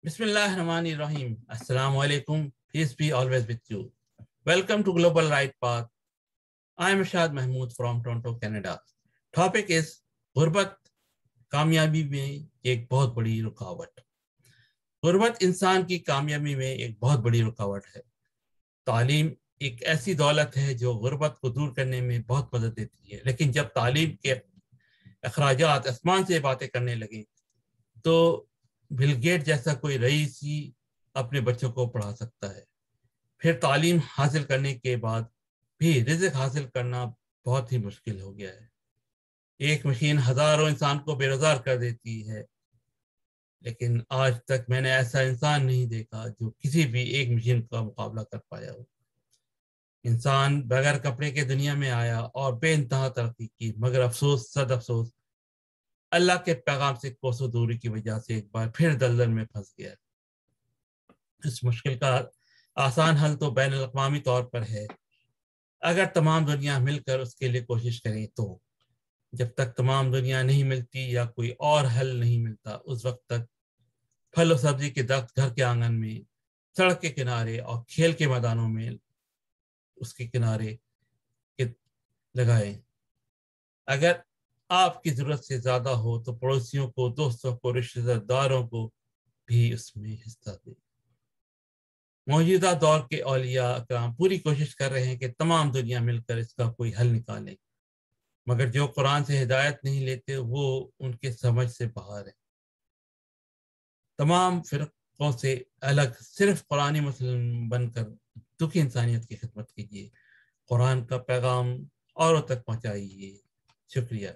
بسم اللہ الرحمن الرحیم. السلام علیکم. Peace be always with you. Welcome to Global Right Path. I am Rashad Mahmood from Toronto, Canada. Topic is غربت کامیابی میں ایک بہت بڑی رکاوٹ. غربت انسان کی کامیابی میں ایک بہت بڑی رکاوٹ ہے. تعلیم ایک ایسی دولت ہے جو غربت کو دور کرنے میں بہت مدد دیتی ہے، لیکن جب تعلیم کے اخراجات آسمان سے باتیں کرنے لگیں تو بل گیٹ جیسا کوئی رئیس ہی اپنے بچوں کو پڑھا سکتا ہے. پھر تعلیم حاصل کرنے کے بعد بھی رزق حاصل کرنا بہت ہی مشکل ہو گیا ہے. ایک مشین ہزاروں انسان کو بے روزگار کر دیتی ہے، لیکن آج تک میں نے ایسا انسان نہیں دیکھا جو کسی بھی ایک مشین کا مقابلہ کر پایا ہو. انسان بغیر کپڑے کے دنیا میں آیا اور بے انتہا ترقی کی، مگر افسوس صد افسوس اللہ کے پیغام سے کوسوں دوری کی وجہ سے ایک بار پھر دلدل میں پھنس گیا. اس مشکل کا آسان حل تو بین الاقوامی طور پر ہے. اگر تمام دنیا مل کر اس کے لیے کوشش کریں تو. جب تک تمام دنیا نہیں ملتی یا کوئی اور حل نہیں ملتا، اس وقت تک پھل و سبزی کے درخت گھر کے آنگن میں، سڑک کے کنارے اور کھیل کے میدانوں میں اس کے کنارے لگائیں. اگر آپ کی ضرورت سے زیادہ ہو تو پڑوسیوں کو، دوستوں کو، رشتہ داروں کو بھی اس میں حصہ دیں. موجودہ دور کے اولیاء اکرام پوری کوشش کر رہے ہیں کہ تمام دنیا مل کر اس کا کوئی حل نکالے، مگر جو قرآن سے ہدایت نہیں لیتے وہ ان کے سمجھ سے باہر ہے. تمام فرقوں سے الگ صرف قرآنی مسلم بن کر دکھی انسانیت کی خدمت کیجیے. قرآن کا پیغام اوروں تک پہنچائیے. شکریہ.